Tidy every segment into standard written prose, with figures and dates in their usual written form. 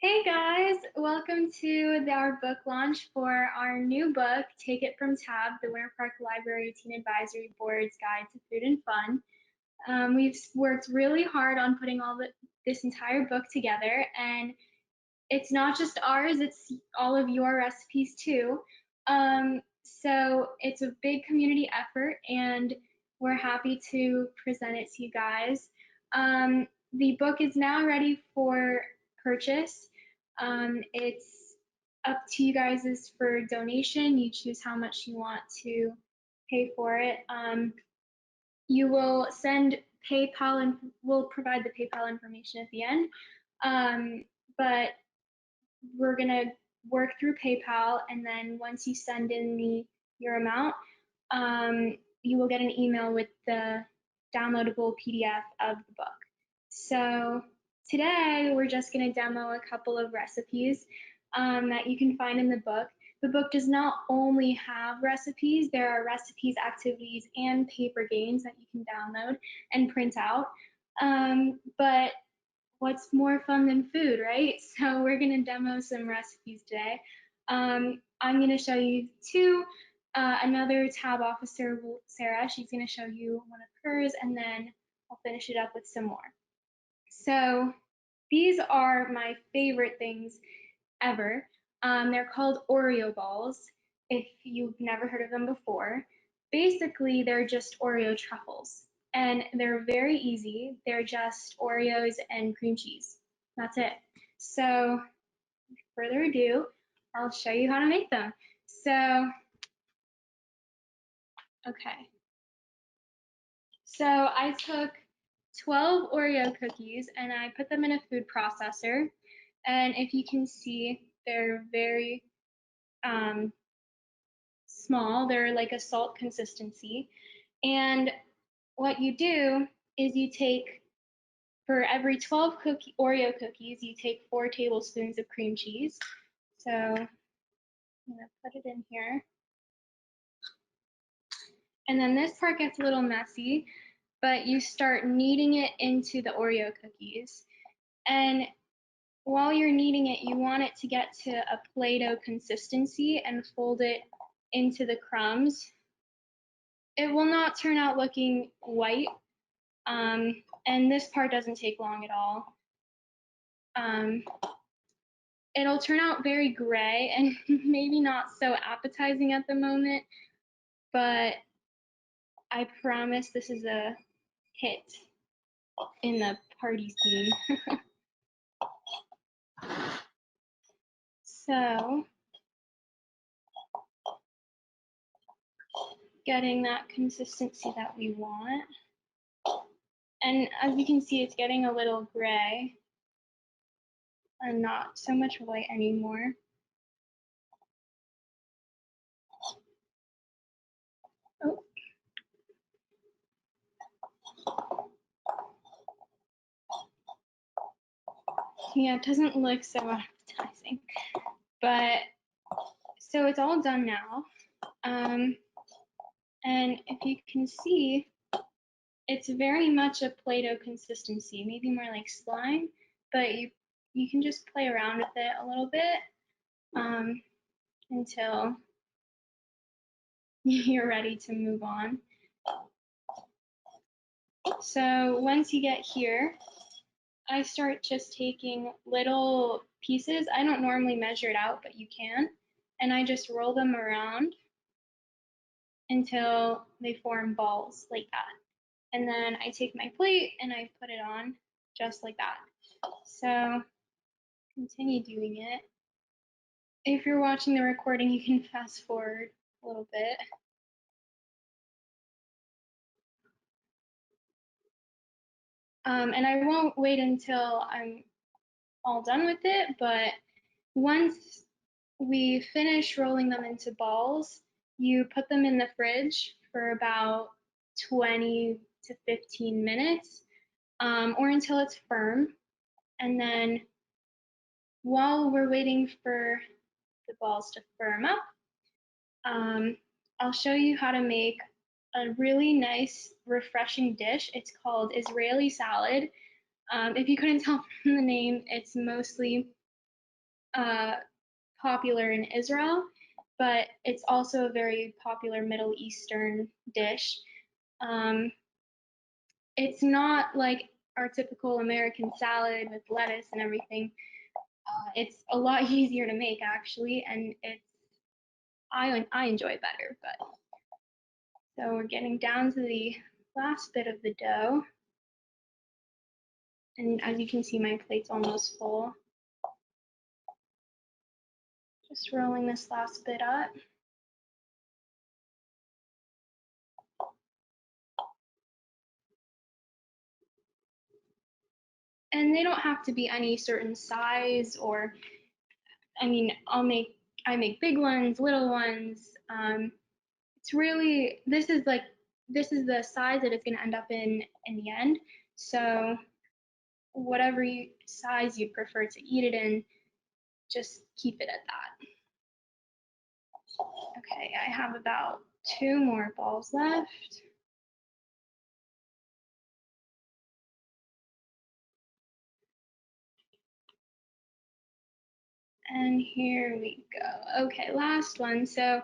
Hey guys, welcome to our book launch for our new book, Take It From Tab, the Winter Park Library Teen Advisory Board's Guide to Food and Fun. We've worked really hard on putting this entire book together, and it's not just ours, it's all of your recipes too. So it's a big community effort, and we're happy to present it to you guys. The book is now ready for purchase. It's up to you guys for donation. You choose how much you want to pay for it. You will send PayPal and we'll provide the PayPal information at the end. But we're gonna work through PayPal, and then once you send in your amount, you will get an email with the downloadable PDF of the book. So today we're just gonna demo a couple of recipes that you can find in the book. The book does not only have recipes, there are recipes, activities, and paper games that you can download and print out. But what's more fun than food, right? So we're gonna demo some recipes today. I'm gonna show you two. Another tab officer, Sarah, she's gonna show you one of hers, and then I'll finish it up with some more. So these are my favorite things ever. They're called Oreo balls, if you've never heard of them before. Basically, they're just Oreo truffles, and they're very easy. They're just Oreos and cream cheese. That's it. So, without further ado, I'll show you how to make them. So, okay. So I took 12 Oreo cookies and I put them in a food processor. And if you can see, they're very small. They're like a salt consistency. And what you do is you take, for every 12 Oreo cookies, you take 4 tablespoons of cream cheese. So I'm gonna put it in here. And then this part gets a little messy, but you start kneading it into the Oreo cookies. And while you're kneading it, you want it to get to a Play-Doh consistency and fold it into the crumbs. It will not turn out looking white, and this part doesn't take long at all. It'll turn out very gray and maybe not so appetizing at the moment, but I promise this is a hit in the party scene. So, getting that consistency that we want. And as you can see, it's getting a little gray and not so much white anymore. Oh. Yeah, it doesn't look so appetizing, but so it's all done now. And if you can see, it's very much a Play-Doh consistency, maybe more like slime, but you can just play around with it a little bit until you're ready to move on. So once you get here, I start just taking little pieces. I don't normally measure it out, but you can. And I just roll them around until they form balls like that. And then I take my plate and I put it on just like that. So continue doing it. If you're watching the recording, you can fast forward a little bit. And I won't wait until I'm all done with it, but once we finish rolling them into balls, you put them in the fridge for about 20 to 15 minutes, or until it's firm. And then while we're waiting for the balls to firm up, I'll show you how to make a really nice, refreshing dish. It's called Israeli salad. If you couldn't tell from the name, it's mostly popular in Israel, but it's also a very popular Middle Eastern dish. Um, it's not like our typical American salad with lettuce and everything. It's a lot easier to make actually, and I enjoy it better. But so we're getting down to the last bit of the dough, and as you can see, my plate's almost full. Just rolling this last bit up. And they don't have to be any certain size, or I mean, I make big ones, little ones. It's really this is the size that it's going to end up in the end. So whatever size you prefer to eat it in, just keep it at that. Okay, I have about 2 more balls left. And here we go. Okay, last one. So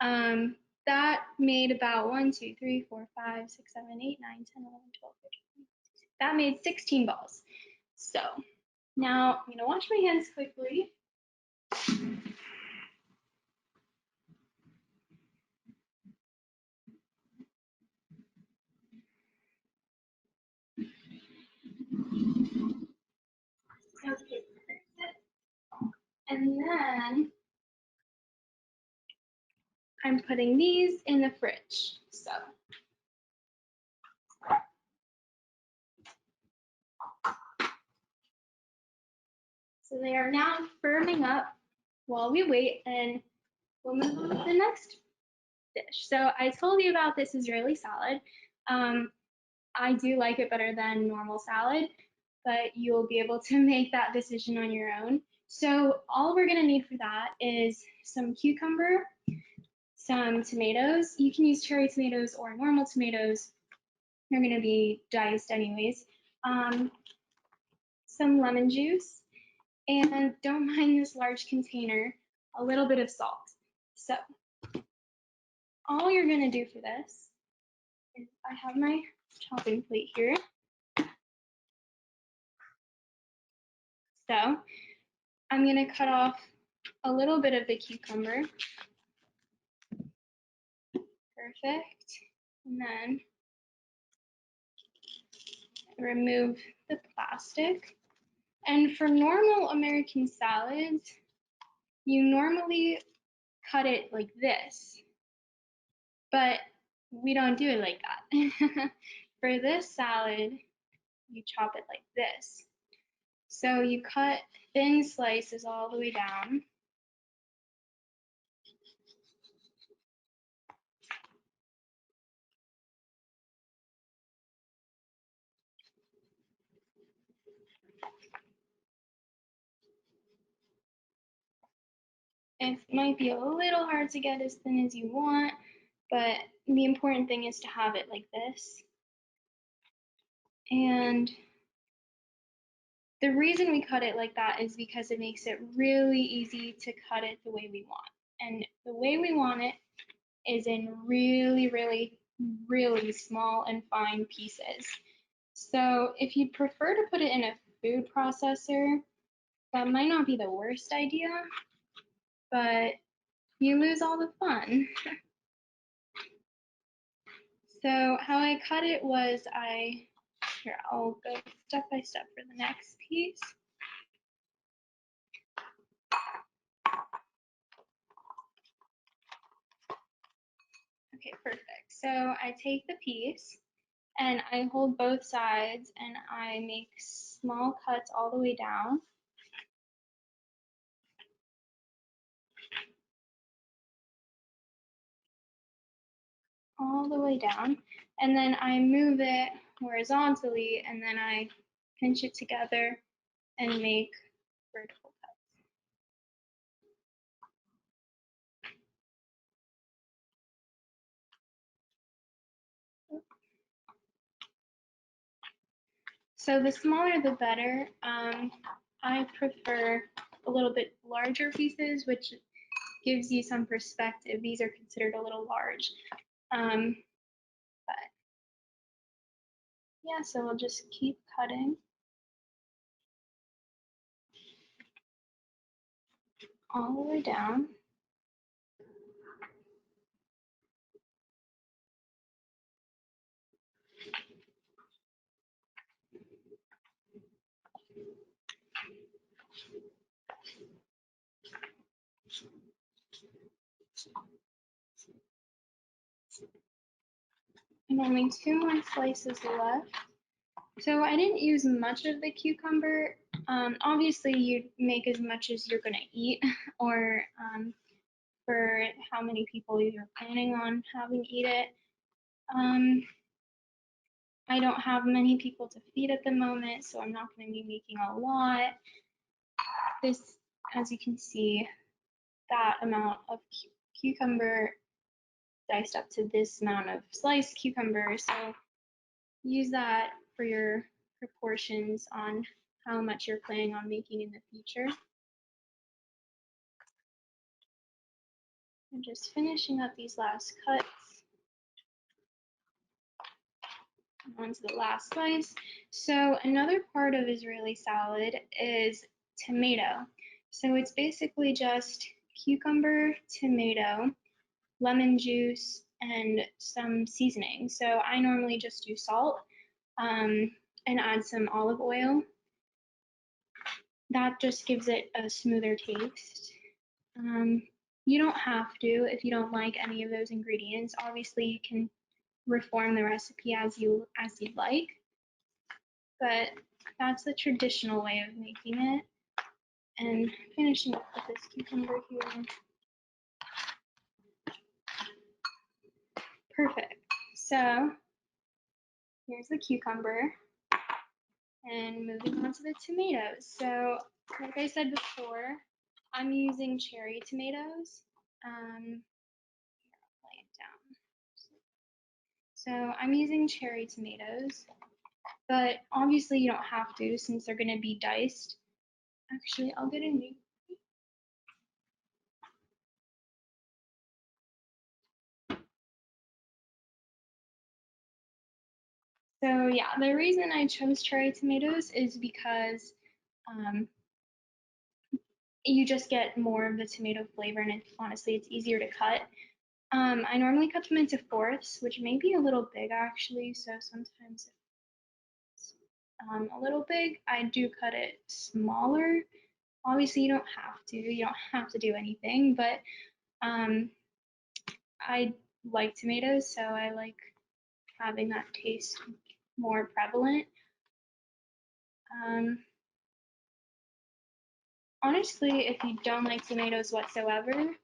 that made about 1, 2, 3, 4, 5, 6, 7, 8, 9, 10, 11, 12, 13. That made 16 balls. So now I'm gonna wash my hands quickly. Okay, and then I'm putting these in the fridge. So they are now firming up while we wait, and we'll move on to the next dish. So I told you about this Israeli salad. I do like it better than normal salad, but you'll be able to make that decision on your own. So all we're gonna need for that is some cucumber, some tomatoes. You can use cherry tomatoes or normal tomatoes. They're gonna be diced anyways. Some lemon juice, and don't mind this large container, a little bit of salt. So all you're gonna do for this is I have my chopping plate here. So I'm gonna cut off a little bit of the cucumber. Perfect. And then remove the plastic. And for normal American salads, you normally cut it like this, but we don't do it like that. For this salad, you chop it like this. So you cut thin slices all the way down. It might be a little hard to get as thin as you want, but the important thing is to have it like this. And the reason we cut it like that is because it makes it really easy to cut it the way we want. And the way we want it is in really, really, really small and fine pieces. So if you'd prefer to put it in a food processor, that might not be the worst idea, but you lose all the fun. So how I cut it was here, I'll go step by step for the next piece. Okay, perfect. So I take the piece and I hold both sides and I make small cuts all the way down. All the way down. And then I move it horizontally and then I pinch it together and make vertical cuts. So the smaller the better. I prefer a a little bit larger pieces, which gives you some perspective. These are considered a little large. But yeah, so we'll just keep cutting all the way down. And only 2 more slices left. So I didn't use much of the cucumber. Obviously, you'd make as much as you're gonna eat, or for how many people you're planning on having eat it. I don't have many people to feed at the moment, so I'm not gonna be making a lot. This, as you can see, that amount of cucumber diced up to this amount of sliced cucumber, so use that for your proportions on how much you're planning on making in the future. And just finishing up these last cuts. On to the last slice. So another part of Israeli salad is tomato. So it's basically just cucumber, tomato, lemon juice, and some seasoning. So I normally just do salt and add some olive oil. That just gives it a smoother taste. You don't have to if you don't like any of those ingredients. Obviously, you can reform the recipe as you'd like, but that's the traditional way of making it. And finishing up with this cucumber here. Perfect. So here's the cucumber, and moving on to the tomatoes. So like I said before, I'm using cherry tomatoes. Lay it down. So I'm using cherry tomatoes, but obviously you don't have to since they're going to be diced. Actually, I'll get a new. So yeah, the reason I chose cherry tomatoes is because you just get more of the tomato flavor, and honestly, it's easier to cut. I normally cut them into fourths, which may be a little big actually, so sometimes if it's a little big, I do cut it smaller. Obviously, you don't have to do anything, but I like tomatoes, so I like having that taste more prevalent. Honestly, if you don't like tomatoes whatsoever,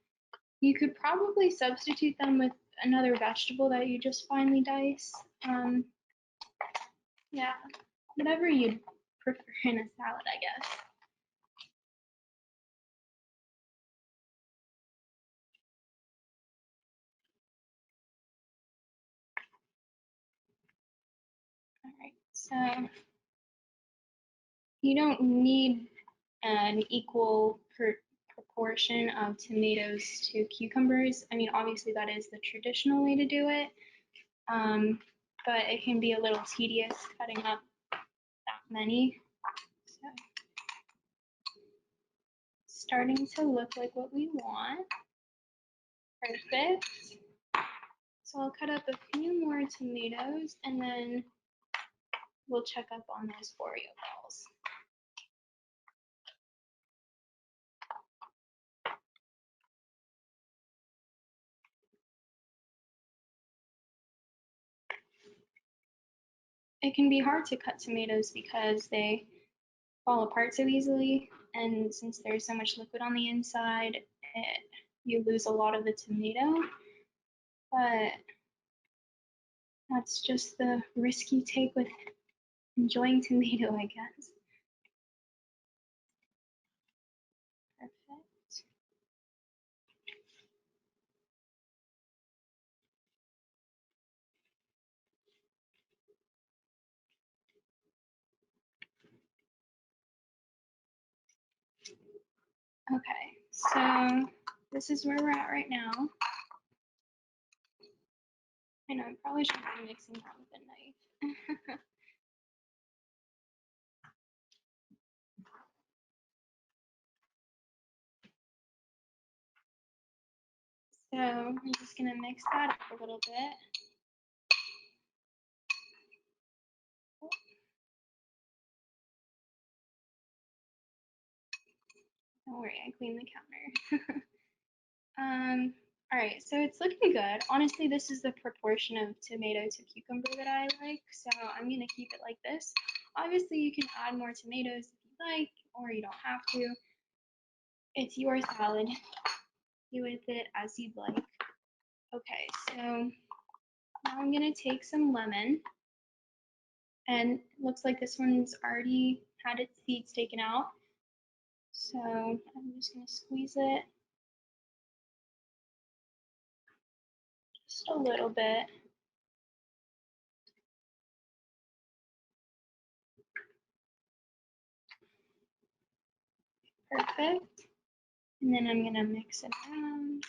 you could probably substitute them with another vegetable that you just finely dice. Yeah, whatever you'd prefer in a salad, I guess. All right, so you don't need an equal proportion of tomatoes to cucumbers. I mean, obviously that is the traditional way to do it, but it can be a little tedious cutting up that many. So, starting to look like what we want. Perfect. So I'll cut up a few more tomatoes and then we'll check up on those Oreo balls. It can be hard to cut tomatoes because they fall apart so easily, and since there's so much liquid on the inside, you lose a lot of the tomato, but that's just the risk you take with enjoying tomato, I guess. Perfect. Okay, so this is where we're at right now. I know I probably shouldn't be mixing that with a knife. So I'm just gonna mix that up a little bit. Don't worry, I cleaned the counter. All right, so it's looking good. Honestly, this is the proportion of tomato to cucumber that I like, so I'm gonna keep it like this. Obviously, you can add more tomatoes if you like, or you don't have to. It's your salad. Do with it as you'd like. Okay, so now I'm gonna take some lemon, and it looks like this one's already had its seeds taken out. So I'm just gonna squeeze it just a little bit. Perfect. And then I'm gonna mix it around.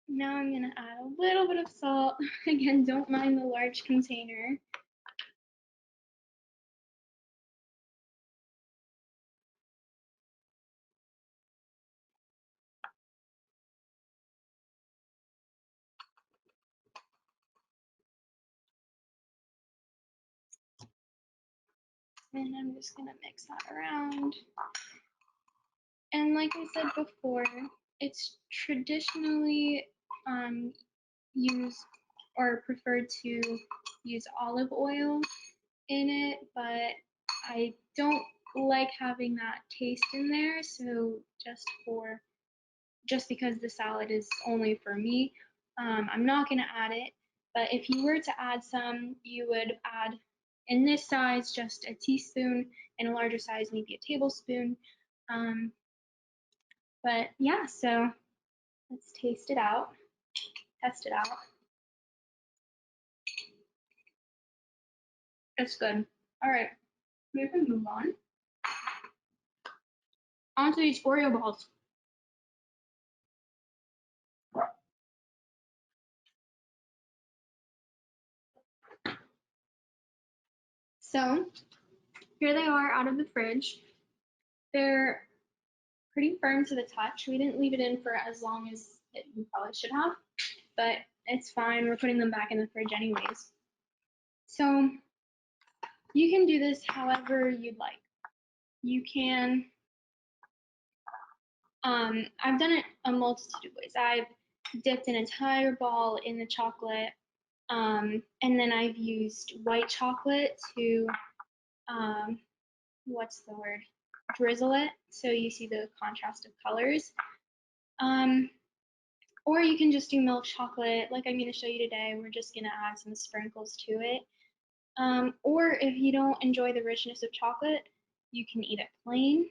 Now I'm gonna add a little bit of salt. Again, don't mind the large container. And I'm just gonna mix that around. And like I said before, it's traditionally used or preferred to use olive oil in it, but I don't like having that taste in there, so just because the salad is only for me, I'm not gonna add it. But if you were to add some, you would add in this size just a teaspoon, in a larger size maybe a tablespoon. Um, but yeah, so let's taste it out, test it out. It's good. All right, we can move on. Onto these Oreo balls. So here they are out of the fridge. They're pretty firm to the touch. We didn't leave it in for as long as we probably should have, but it's fine. We're putting them back in the fridge anyways. So you can do this however you'd like. You can, I've done it a multitude of ways. I've dipped an entire ball in the chocolate, and then I've used white chocolate to, what's the word? Drizzle it so you see the contrast of colors. Um, or you can just do milk chocolate like I'm going to show you today. We're just going to add some sprinkles to it. Or if you don't enjoy the richness of chocolate, you can eat it plain,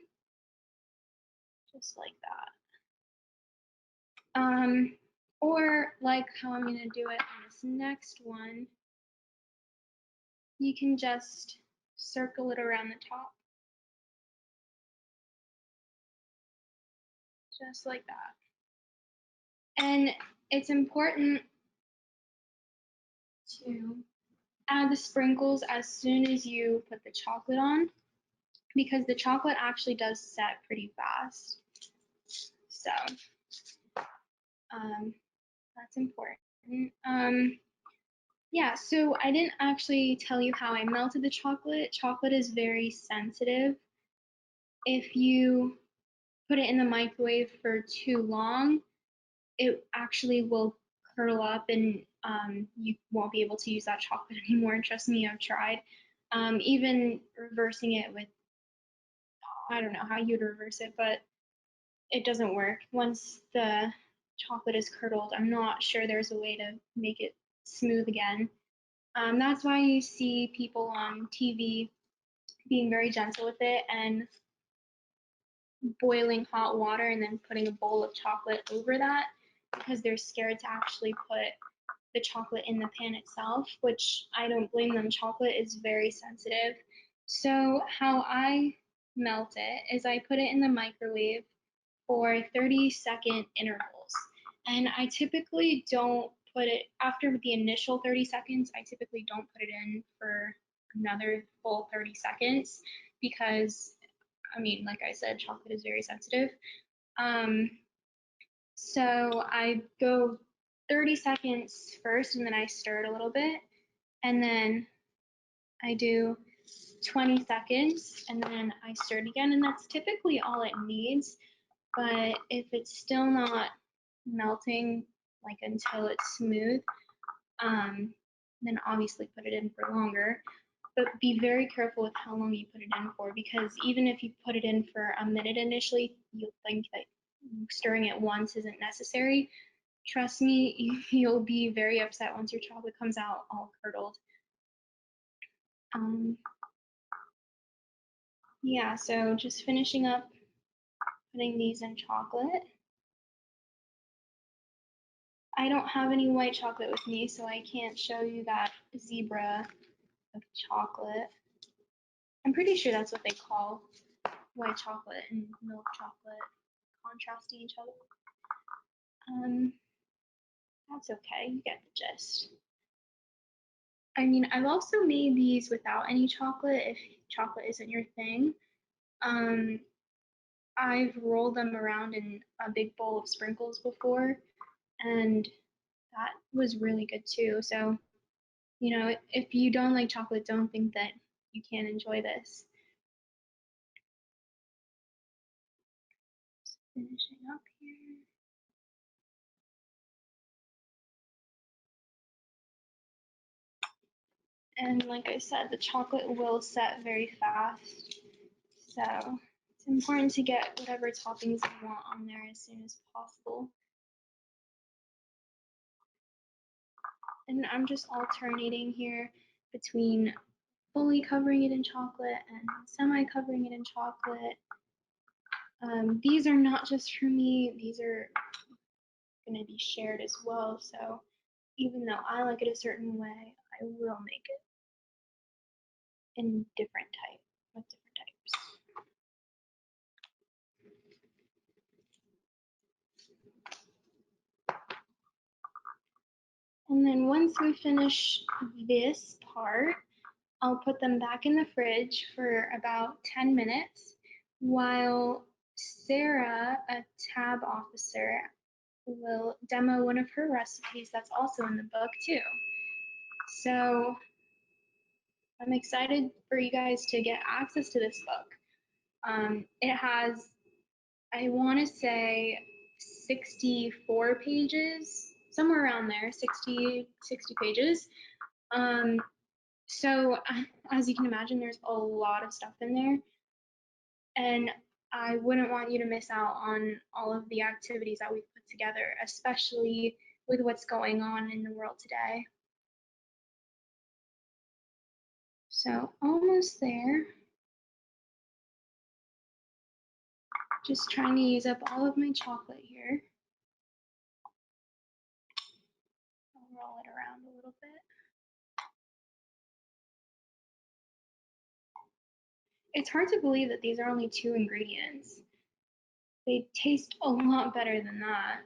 just like that. Or like how I'm going to do it on this next one, you can just circle it around the top, just like that. And it's important to add the sprinkles as soon as you put the chocolate on, because the chocolate actually does set pretty fast. So that's important. Yeah, so I didn't actually tell you how I melted the chocolate. Chocolate is very sensitive. If you put it in the microwave for too long, it actually will curl up and you won't be able to use that chocolate anymore. Trust me, I've tried. Even reversing it with, I don't know how you'd reverse it, but it doesn't work. Once the chocolate is curdled, I'm not sure there's a way to make it smooth again. That's why you see people on TV being very gentle with it and boiling hot water and then putting a bowl of chocolate over that, because they're scared to actually put the chocolate in the pan itself, which I don't blame them. Chocolate is very sensitive. So how I melt it is I put it in the microwave for 30-second intervals. And I typically don't put it after the initial 30 seconds, I typically don't put it in for another full 30 seconds because, I mean, like I said, chocolate is very sensitive. So I go 30 seconds first and then I stir it a little bit. And then I do 20 seconds and then I stir it again. And that's typically all it needs. But if it's still not melting like until it's smooth, then obviously put it in for longer. But be very careful with how long you put it in for, because even if you put it in for a minute initially, you'll think that stirring it once isn't necessary. Trust me, you'll be very upset once your chocolate comes out all curdled. Yeah, so just finishing up putting these in chocolate. I don't have any white chocolate with me, so I can't show you that zebra of chocolate. I'm pretty sure that's what they call white chocolate and milk chocolate contrasting each other. That's okay, you get the gist. I mean, I've also made these without any chocolate if chocolate isn't your thing. I've rolled them around in a big bowl of sprinkles before, and that was really good too. So, you know, if you don't like chocolate, don't think that you can't enjoy this. Just finishing up here. And like I said, the chocolate will set very fast. So it's important to get whatever toppings you want on there as soon as possible. And I'm just alternating here between fully covering it in chocolate and semi covering it in chocolate. These are not just for me, these are going to be shared as well. So even though I like it a certain way, I will make it in different type with different types. And then once we finish this part, I'll put them back in the fridge for about 10 minutes while Sarah, a tab officer, will demo one of her recipes that's also in the book too. So I'm excited for you guys to get access to this book. It has, I want to say, 64 pages, somewhere around there, 60 pages. So as you can imagine, there's a lot of stuff in there, and I wouldn't want you to miss out on all of the activities that we've put together, especially with what's going on in the world today. So almost there. Just trying to use up all of my chocolate here. I'll roll it around a little bit. It's hard to believe that these are only 2 ingredients. They taste a lot better than that.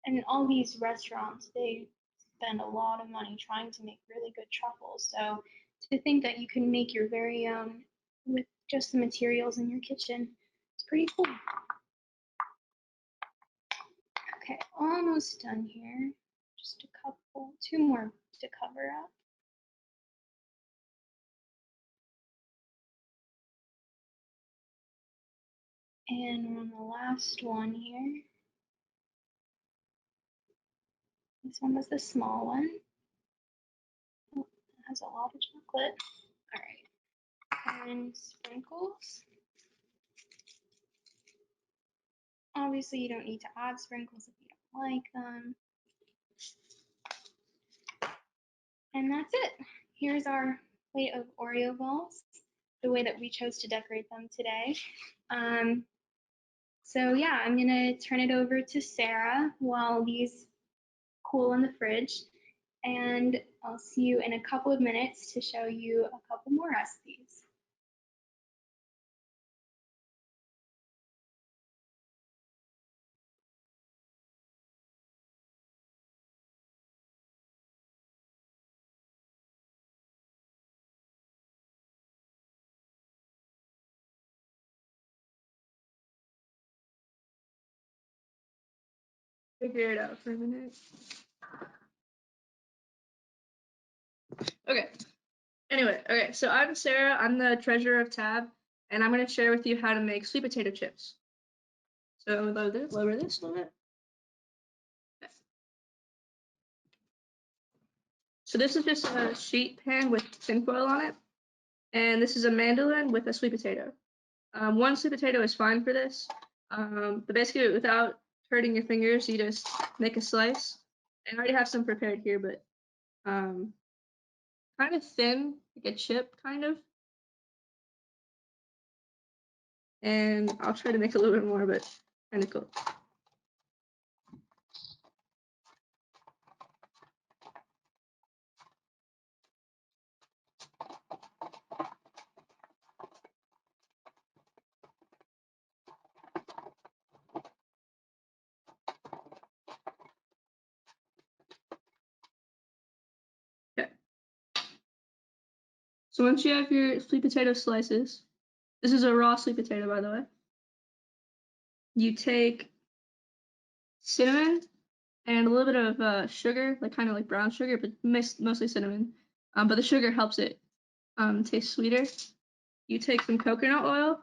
And all these restaurants, they spend a lot of money trying to make really good truffles. So to think that you can make your very own with just the materials in your kitchen, it's pretty cool. Okay, almost done here. Just a couple, 2 more to cover up. And we're on the last one here. This one was the small one. Oh, it has a lot of chocolate. All right, and sprinkles. Obviously, you don't need to add sprinkles if you don't like them. And that's it. Here's our plate of Oreo balls, the way that we chose to decorate them today. So yeah, I'm gonna turn it over to Sarah while these cool in the fridge. and I'll see you in a couple of minutes to show you a couple more recipes. Figure it out for a minute. Okay. Anyway, okay, so I'm Sarah. I'm the treasurer of Tab, and I'm going to share with you how to make sweet potato chips. So lower this a little bit. Okay. So this is just a sheet pan with tinfoil on it, and this is a mandolin with a sweet potato. One sweet potato is fine for this, but basically without hurting your fingers, you just make a slice. And I already have some prepared here, but kind of thin, like a chip, kind of. And I'll try to make a little bit more, but kind of cool. Okay. So once you have your sweet potato slices, this is a raw sweet potato, by the way. You take cinnamon and a little bit of sugar, like kind of like brown sugar, but mostly cinnamon. But the sugar helps it taste sweeter. You take some coconut oil.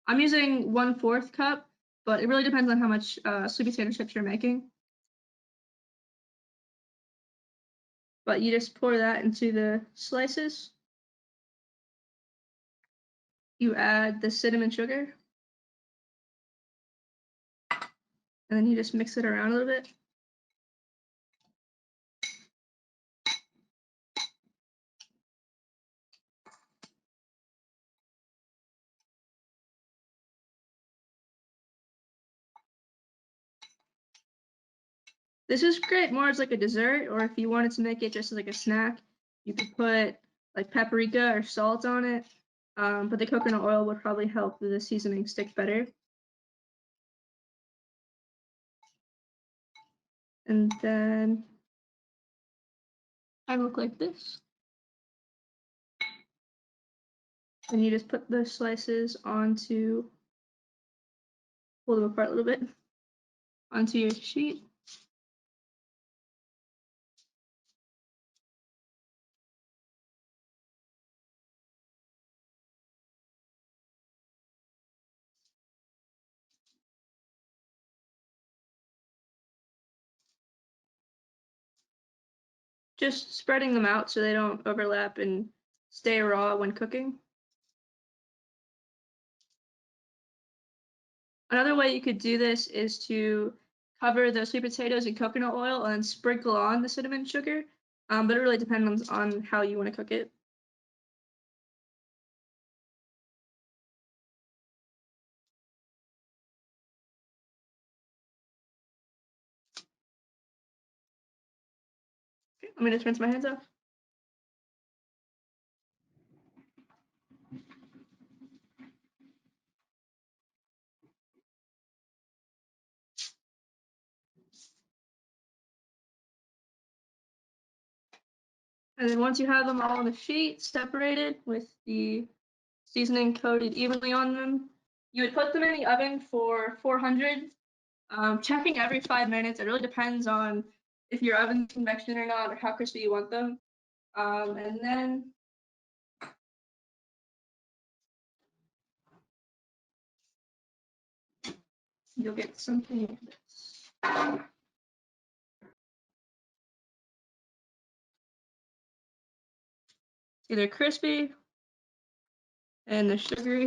I'm using 1/4 cup, but it really depends on how much sweet potato chips you're making. But you just pour that into the slices. You add the cinnamon sugar, and then you just mix it around a little bit. This is great more as like a dessert, or if you wanted to make it just as like a snack, you could put like paprika or salt on it. But the coconut oil would probably help the seasoning stick better. And then I look like this. And you just put the slices onto, pull them apart a little bit, onto your sheet. Just spreading them out so they don't overlap and stay raw when cooking. Another way you could do this is to cover the sweet potatoes in coconut oil and sprinkle on the cinnamon sugar, but it really depends on how you want to cook it. Okay, I'm going to rinse my hands off. And then once you have them all on the sheet, separated with the seasoning coated evenly on them, you would put them in the oven for 400, checking every 5 minutes. It really depends on if your oven's convection or not, or how crispy you want them. And then you'll get something like this. Either crispy and the sugary.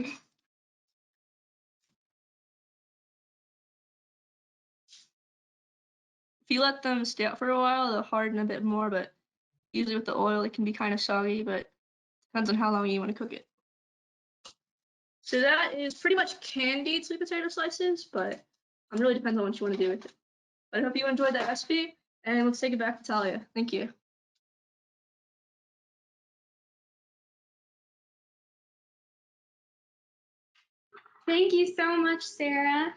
If you let them stay out for a while, they'll harden a bit more, but usually with the oil, it can be kind of soggy, but depends on how long you want to cook it. So that is pretty much candied sweet potato slices, but it really depends on what you want to do with it. But I hope you enjoyed that recipe, and let's take it back to Talia. Thank you. Thank you so much, Sarah.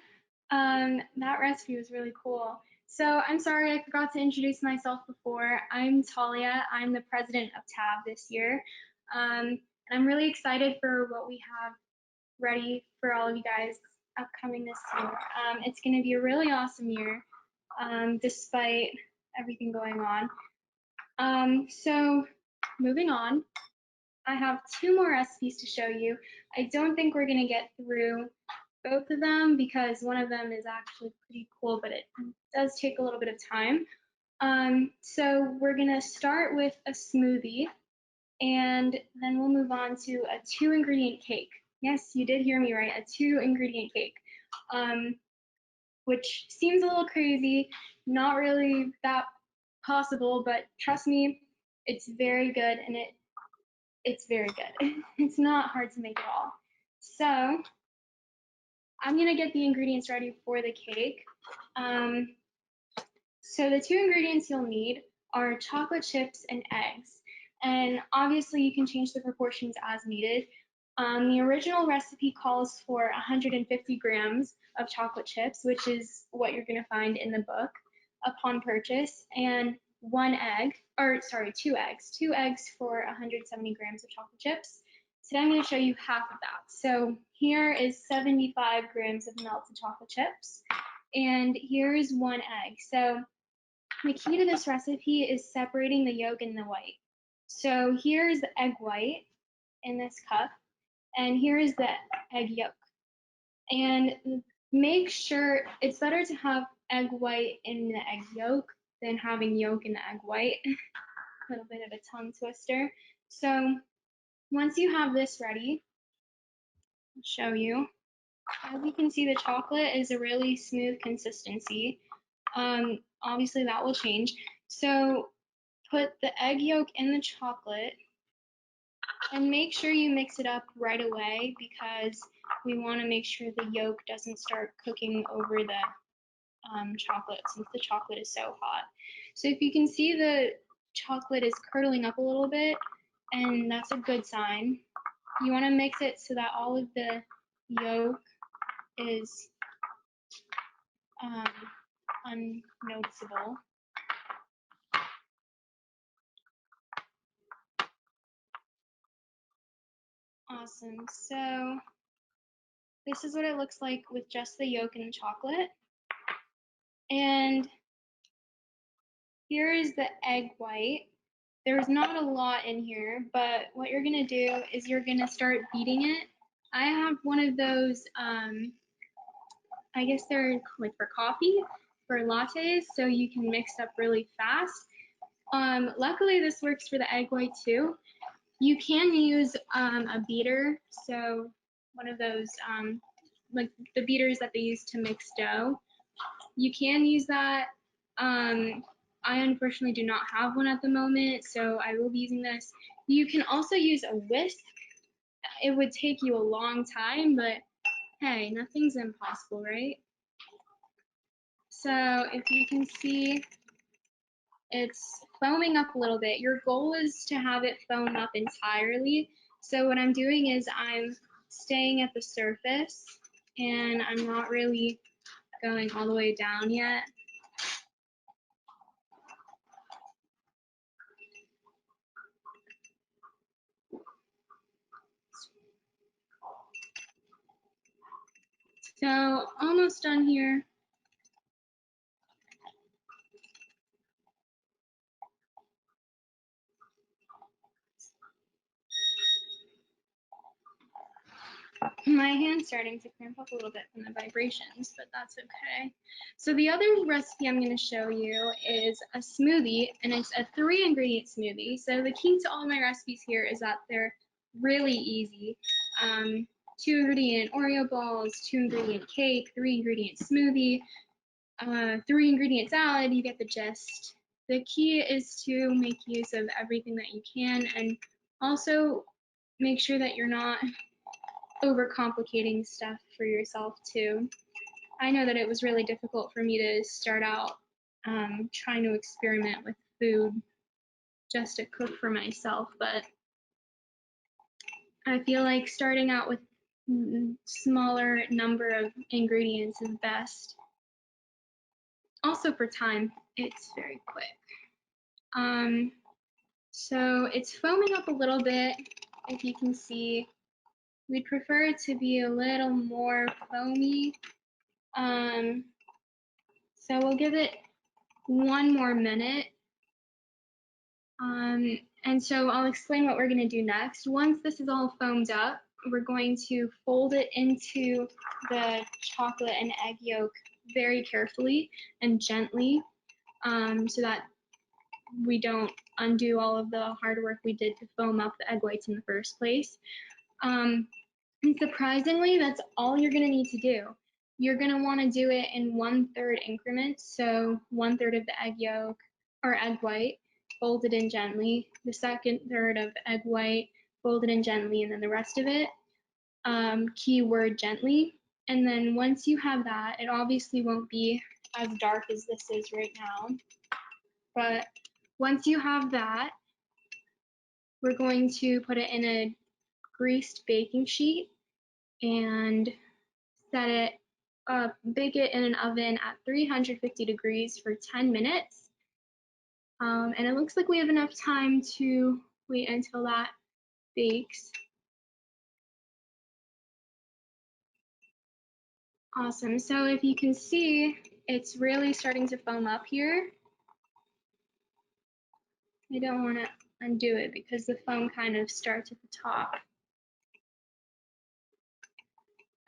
That recipe was really cool. So I'm sorry I forgot to introduce myself before. I'm Talia. I'm the president of TAB this year. And I'm really excited for what we have ready for all of you guys upcoming this year. It's going to be a really awesome year, despite everything going on. So moving on, I have two more recipes to show you. I don't think we're going to get through both of them because one of them is actually pretty cool, but it does take a little bit of time. So we're gonna start with a smoothie and then we'll move on to a 2-ingredient cake. Yes, you did hear me right, a 2-ingredient cake, which seems a little crazy, not really that possible, but trust me, it's very good and it's very good. It's not hard to make at all. So I'm gonna get the ingredients ready for the cake. Um, so the 2 ingredients you'll need are chocolate chips and eggs. And obviously you can change the proportions as needed. The original recipe calls for 150 grams of chocolate chips, which is what you're gonna find in the book upon purchase, and 2 eggs for 170 grams of chocolate chips. Today I'm going to show you half of that. So here is 75 grams of melted chocolate chips, and here is 1 egg. So the key to this recipe is separating the yolk and the white. So here is the egg white in this cup, and here is the egg yolk. And make sure it's better to have egg white in the egg yolk than having yolk in the egg white. A little bit of a tongue twister. So once you have this ready, I'll show you. As you can see, the chocolate is a really smooth consistency. Obviously that will change. So put the egg yolk in the chocolate and make sure you mix it up right away because we want to make sure the yolk doesn't start cooking over the chocolate since the chocolate is so hot. So if you can see, the chocolate is curdling up a little bit, and that's a good sign. You want to mix it so that all of the yolk is unnoticeable. Awesome. So this is what it looks like with just the yolk and the chocolate. And here is the egg white. There's not a lot in here, but what you're gonna do is you're gonna start beating it. I have one of those, I guess they're like for coffee, for lattes, so you can mix up really fast. Luckily this works for the egg white too. You can use a beater, so one of those like the beaters that they use to mix dough. You can use that. I unfortunately do not have one at the moment, so I will be using this. You can also use a whisk. It would take you a long time, but hey, nothing's impossible, right? So if you can see, it's foaming up a little bit. Your goal is to have it foam up entirely. So what I'm doing is I'm staying at the surface and I'm not really going all the way down yet. So almost done here. My hand's starting to cramp up a little bit from the vibrations, but that's okay. So the other recipe I'm going to show you is a smoothie, and it's a 3-ingredient smoothie. So the key to all my recipes here is that they're really easy. 2-ingredient Oreo balls, 2-ingredient cake, 3-ingredient smoothie, 3-ingredient salad, you get the gist. The key is to make use of everything that you can and also make sure that you're not overcomplicating stuff for yourself too. I know that it was really difficult for me to start out trying to experiment with food just to cook for myself, but I feel like starting out with smaller number of ingredients is best. Also for time, it's very quick. So it's foaming up a little bit, if you can see. We'd prefer it to be a little more foamy. So we'll give it one more minute. And so I'll explain what we're gonna do next. Once this is all foamed up, we're going to fold it into the chocolate and egg yolk very carefully and gently, so that we don't undo all of the hard work we did to foam up the egg whites in the first place. And surprisingly, that's all you're gonna need to do. You're gonna wanna do it in 1/3 increments. So 1/3 of the egg yolk or egg white, fold it in gently. The second third of egg white, fold it in gently, and then the rest of it. Keyword gently. And then once you have that, it obviously won't be as dark as this is right now. But once you have that, we're going to put it in a greased baking sheet and set it up, bake it in an oven at 350 degrees for 10 minutes. And it looks like we have enough time to wait until that bakes. Awesome. So if you can see, it's really starting to foam up here. I don't want to undo it because the foam kind of starts at the top.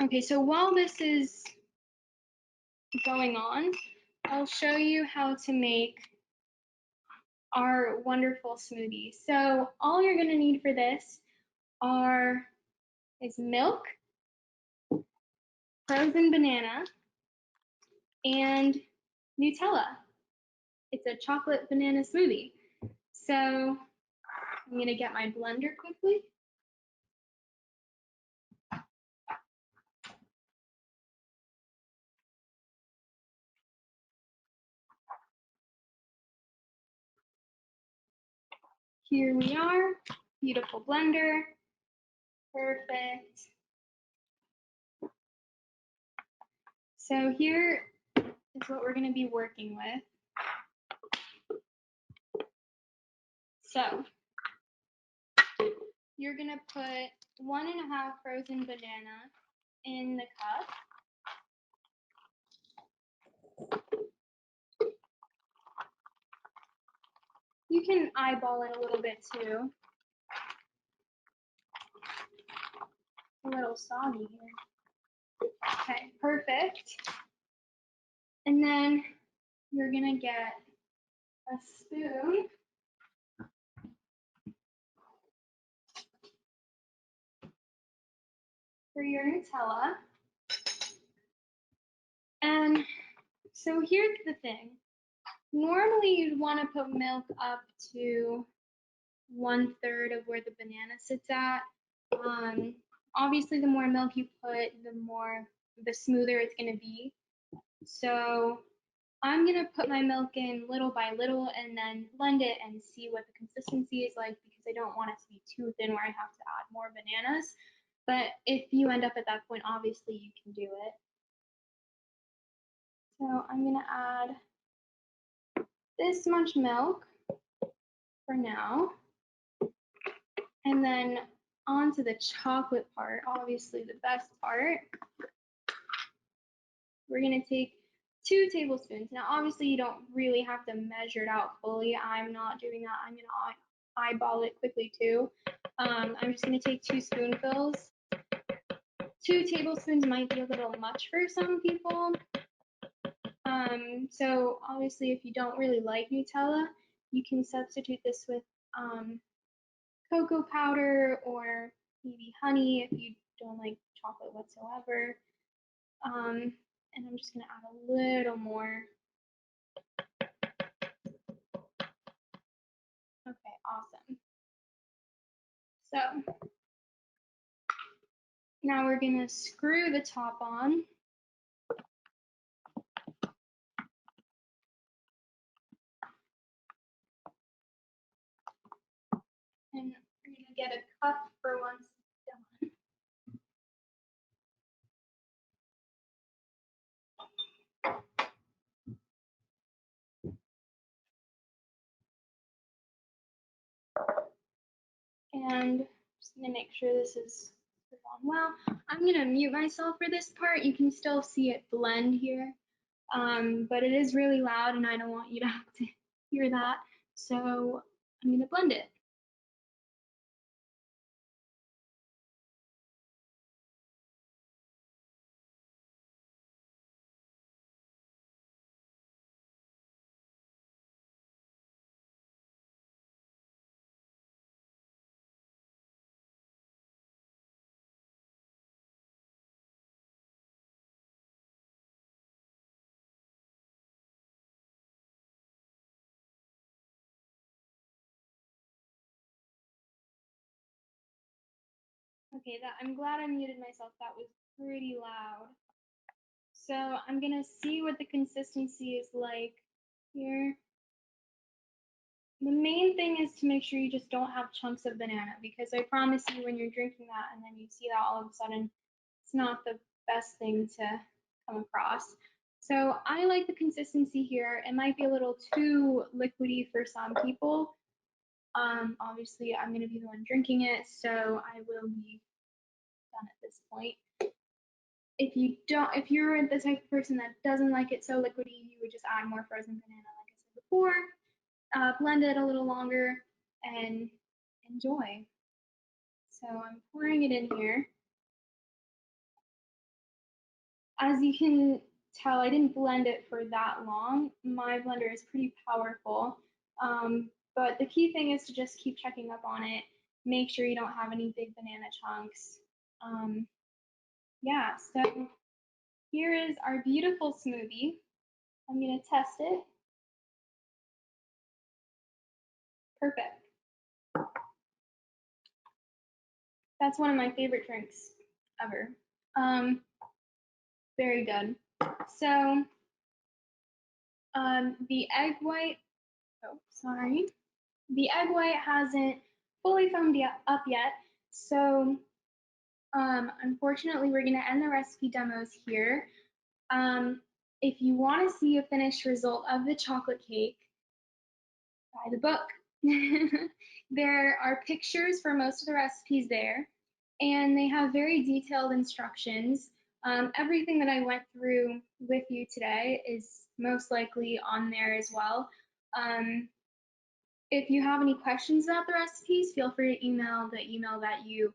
Okay, so while this is going on, I'll show you how to make our wonderful smoothie. So all you're going to need for this is milk, frozen banana, and Nutella. It's a chocolate banana smoothie. So I'm going to get my blender quickly. Here we are, beautiful blender, perfect. So here is what we're going to be working with. So you're going to put 1.5 frozen banana in the cup. You can eyeball it a little bit too. A little soggy here. Okay, perfect. And then you're gonna get a spoon. For your Nutella. And so here's the thing. Normally you'd want to put milk up to 1/3 of where the banana sits at. Obviously the more milk you put, the smoother it's gonna be. So I'm gonna put my milk in little by little and then blend it and see what the consistency is like, because I don't want it to be too thin where I have to add more bananas. But if you end up at that point, obviously you can do it. So I'm gonna add this much milk for now. And then onto the chocolate part, obviously the best part. We're gonna take 2 tablespoons. Now obviously you don't really have to measure it out fully. I'm not doing that. I'm gonna eyeball it quickly too. I'm just gonna take 2 spoonfuls. 2 tablespoons might be a little much for some people. So obviously if you don't really like Nutella, you can substitute this with cocoa powder or maybe honey if you don't like chocolate whatsoever. And I'm just gonna add a little more. Okay, awesome. So now we're gonna screw the top on. And we're gonna get a cup for once it's done. And just gonna make sure this is on well. I'm gonna mute myself for this part. You can still see it blend here, but it is really loud and I don't want you to have to hear that. So I'm gonna blend it. Okay, I'm glad I muted myself. That was pretty loud. So I'm gonna see what the consistency is like here. The main thing is to make sure you just don't have chunks of banana, because I promise you when you're drinking that and then you see that all of a sudden, it's not the best thing to come across. So I like the consistency here. It might be a little too liquidy for some people. Obviously I'm gonna be the one drinking it, so I will be done at this point. If you're the type of person that doesn't like it so liquidy, you would just add more frozen banana, like I said before. Blend it a little longer and enjoy. So I'm pouring it in here. As you can tell, I didn't blend it for that long. My blender is pretty powerful, but the key thing is to just keep checking up on it. Make sure you don't have any big banana chunks. Yeah, so here is our beautiful smoothie. I'm gonna test it. Perfect. That's one of my favorite drinks ever. Very good. So the egg white, oh, sorry. The egg white hasn't fully foamed up yet. So unfortunately, we're gonna end the recipe demos here. If you wanna see a finished result of the chocolate cake, buy the book. There are pictures for most of the recipes there, and they have very detailed instructions. Everything that I went through with you today is most likely on there as well. If you have any questions about the recipes, feel free to email the email that you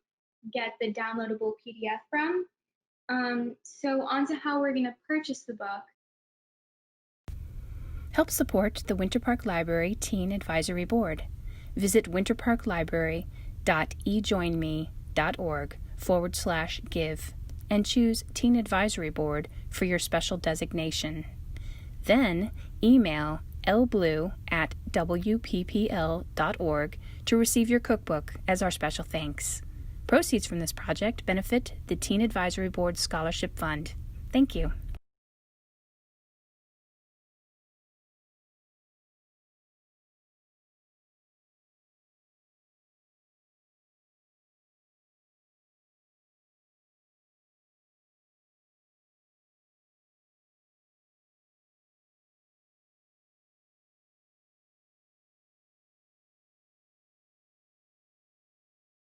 get the downloadable PDF from. So on to how we're going to purchase the book. Help support the Winter Park Library Teen Advisory Board. Visit winterparklibrary.ejoinme.org/give and choose Teen Advisory Board for your special designation. Then email lblue@wppl.org to receive your cookbook as our special thanks. Proceeds from this project benefit the Teen Advisory Board Scholarship Fund. Thank you.